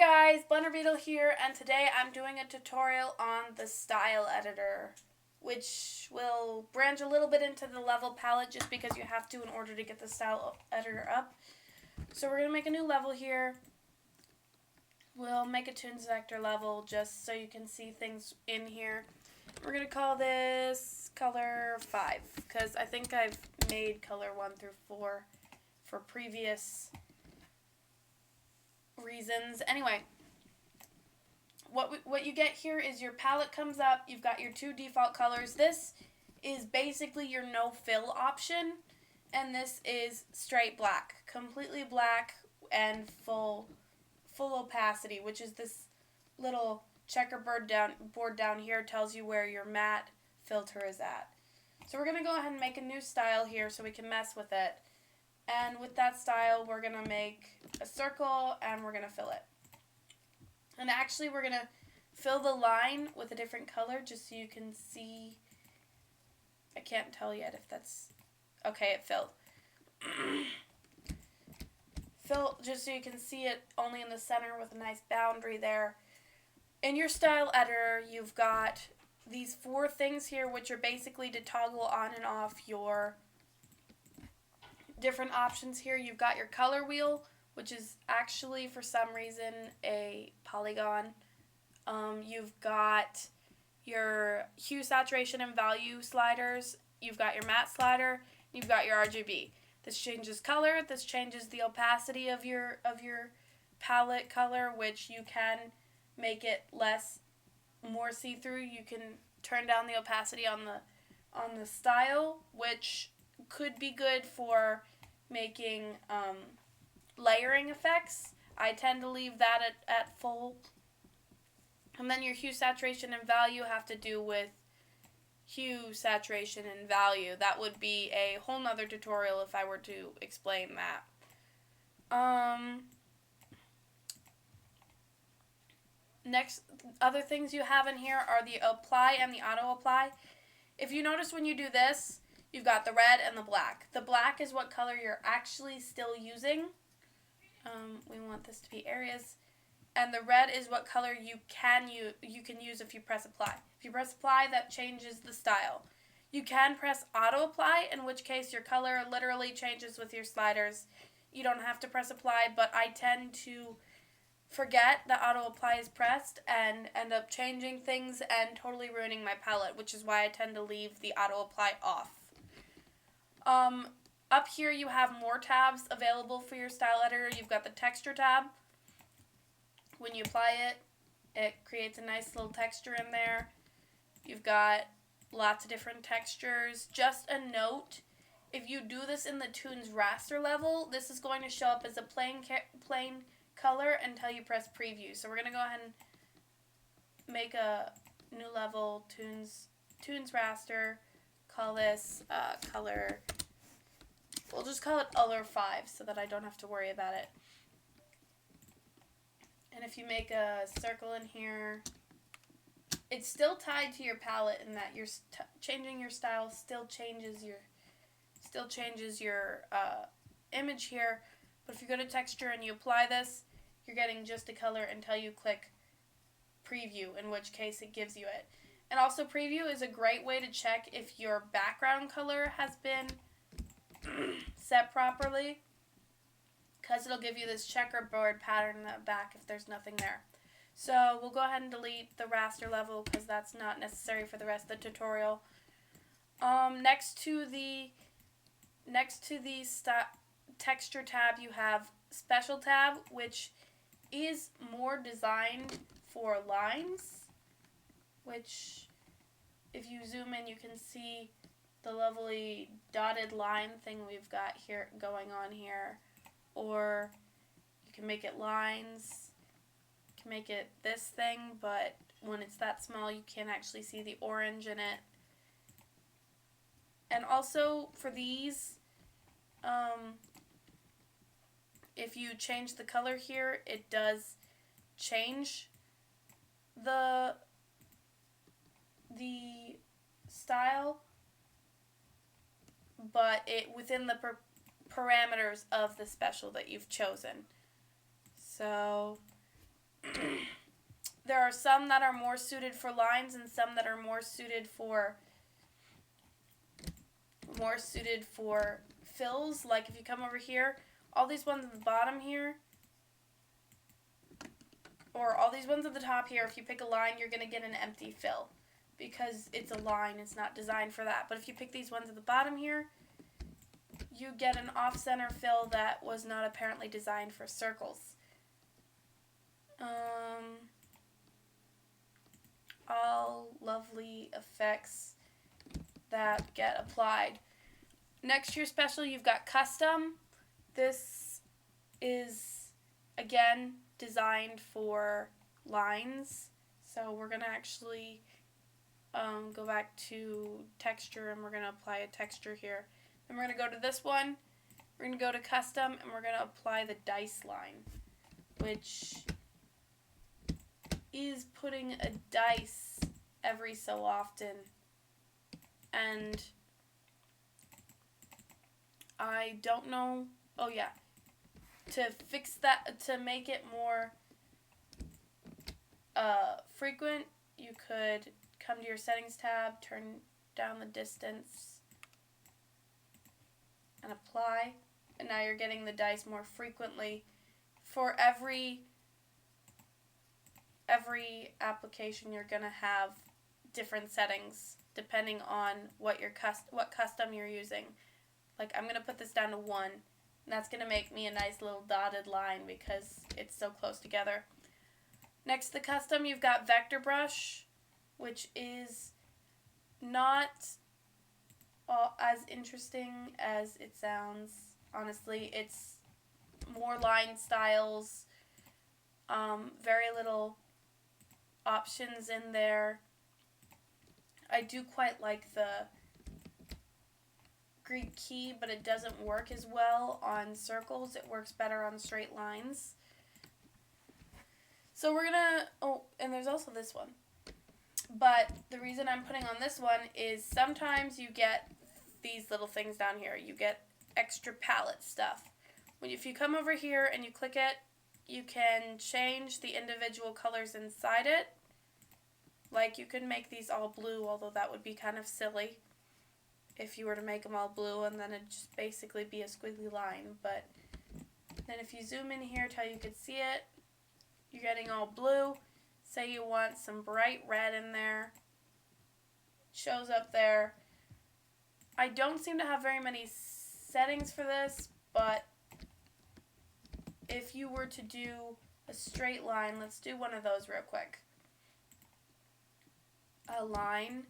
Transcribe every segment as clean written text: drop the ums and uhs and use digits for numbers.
guys, Blender here, and today I'm doing a tutorial on the style editor, which will branch a little bit into the level palette just because you have to in order to get the style editor up. So we're going to make a new level here. We'll make a Toonz vector level just so you can see things in here. We're going to call this color 5 because I think I've made color 1 through 4 for previous reasons. Anyway, what you get here is your palette comes up. You've got your two default colors. This is basically your no fill option, and this is straight black, completely black and full opacity, which is this little checkerboard board down here tells you where your matte filter is at. So we're gonna go ahead and make a new style here so we can mess with it. And with that style, we're going to make a circle and we're going to fill it. And actually, we're going to fill the line with a different color just so you can see. I can't tell yet if that's... Okay, it filled. Fill just so you can see it only in the center with a nice boundary there. In your style editor, you've got these 4 things here, which are basically to toggle on and off your different options here. You've got your color wheel, which is actually for some reason a polygon. You've got your hue, saturation, and value sliders. You've got your matte slider. You've got your RGB. This changes color. This changes the opacity of your palette color, which you can make it more see-through. You can turn down the opacity on the style, which could be good for making layering effects. I tend to leave that at full. And then your hue, saturation, and value have to do with hue, saturation, and value. That would be a whole nother tutorial if I were to explain that. Next, other things you have in here are the apply and the auto apply. If you notice when you do this, you've got the red and the black. The black is what color you're actually still using. We want this to be areas. And the red is what color you can use if you press apply. If you press apply, that changes the style. You can press auto apply, in which case your color literally changes with your sliders. You don't have to press apply, but I tend to forget that auto apply is pressed and end up changing things and totally ruining my palette, which is why I tend to leave the auto apply off. Up here you have more tabs available for your style editor. You've got the texture tab. When you apply it, it creates a nice little texture in there. You've got lots of different textures. Just a note, if you do this in the Toonz raster level, this is going to show up as a plain color until you press preview. So we're going to go ahead and make a new level, Toonz raster. Call this color, we'll just call it color 5 so that I don't have to worry about it. And if you make a circle in here, it's still tied to your palette in that you're changing your style still changes your image here. But if you go to texture and you apply this, you're getting just a color until you click preview, in which case it gives you it. And also preview is a great way to check if your background color has been set properly, because it'll give you this checkerboard pattern in the back if there's nothing there. So we'll go ahead and delete the raster level because that's not necessary for the rest of the tutorial. Next to the texture tab, you have special tab, which is more designed for lines, which if you zoom in you can see the lovely dotted line thing we've got here going on here. Or you can make it lines, you can make it this thing, but when it's that small you can't actually see the orange in it. And also for these, if you change the color here, it does change the style, but within the parameters of the special that you've chosen. So some that are more suited for lines and some that are more suited for fills. Like if you come over here, all these ones at the bottom here, or all these ones at the top here, if you pick a line, you're going to get an empty fill because it's a line. It's not designed for that. But if you pick these ones at the bottom here, you get an off-center fill that was not apparently designed for circles. All lovely effects that get applied. Next to your special, you've got custom. This is, again, designed for lines. So we're going to actually go back to texture, and we're going to apply a texture here. Then we're going to go to this one. We're going to go to custom, and we're going to apply the dice line, which is putting a dice every so often. And I don't know. Oh yeah. To fix that, to make it more frequent, you could come to your settings tab, turn down the distance, and apply. And now you're getting the dice more frequently. For every application, you're gonna have different settings depending on what custom you're using. Like I'm gonna put this down to 1, and that's gonna make me a nice little dotted line because it's so close together. Next to the custom, you've got vector brush, which is not as interesting as it sounds. Honestly, it's more line styles, very little options in there. I do quite like the Greek key, but it doesn't work as well on circles. It works better on straight lines. So we're gonna, and there's also this one. But the reason I'm putting on this one is sometimes you get these little things down here. You get extra palette stuff. If you come over here and you click it, you can change the individual colors inside it. Like you can make these all blue, although that would be kind of silly if you were to make them all blue and then it'd just basically be a squiggly line. But then if you zoom in here till you can see it, you're getting all blue. Say you want some bright red in there. Shows up there. I don't seem to have very many settings for this, but if you were to do a straight line, let's do one of those real quick. A line.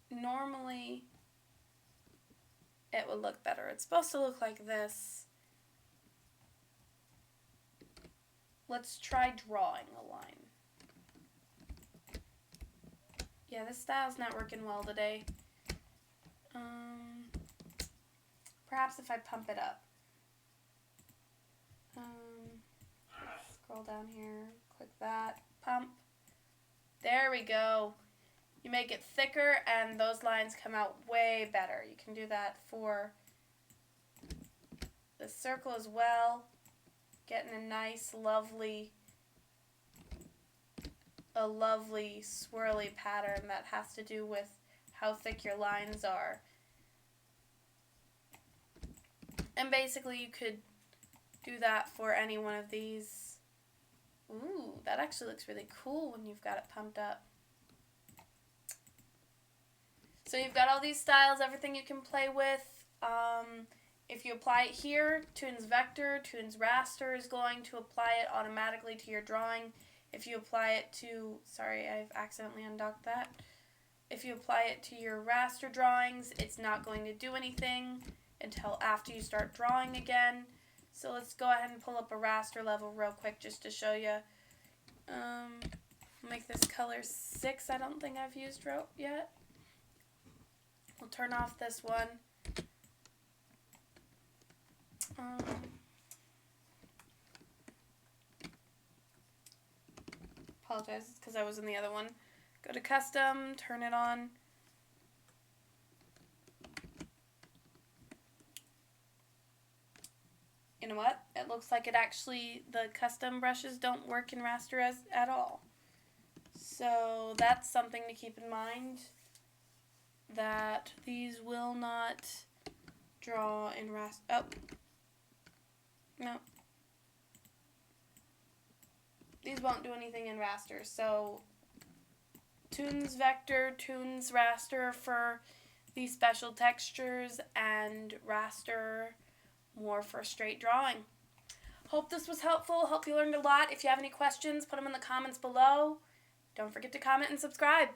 Normally, it would look better. It's supposed to look like this. Let's try drawing a line. Yeah, this style's not working well today. Perhaps if I pump it up. Scroll down here, click that, pump. There we go. You make it thicker and those lines come out way better. You can do that for the circle as well. Getting a nice, lovely swirly pattern that has to do with how thick your lines are. And basically you could do that for any one of these. Ooh, that actually looks really cool when you've got it pumped up. So you've got all these styles, everything you can play with. If you apply it here, Toonz Vector, Toonz Raster is going to apply it automatically to your drawing. If you apply it to, sorry, I've accidentally undocked that. If you apply it to your raster drawings, it's not going to do anything until after you start drawing again. So let's go ahead and pull up a raster level real quick just to show you. Make this color 6. I don't think I've used yet. We'll turn off this one. Apologize, it's because I was in the other one. Go to custom, turn it on. you know what? It looks like the custom brushes don't work in raster at all. So that's something to keep in mind, that these will not draw in raster. Oh, no. These won't do anything in raster. So Toonz Vector, Toonz Raster for these special textures, and raster more for straight drawing. Hope this was helpful. Hope you learned a lot. If you have any questions, put them in the comments below. Don't forget to comment and subscribe.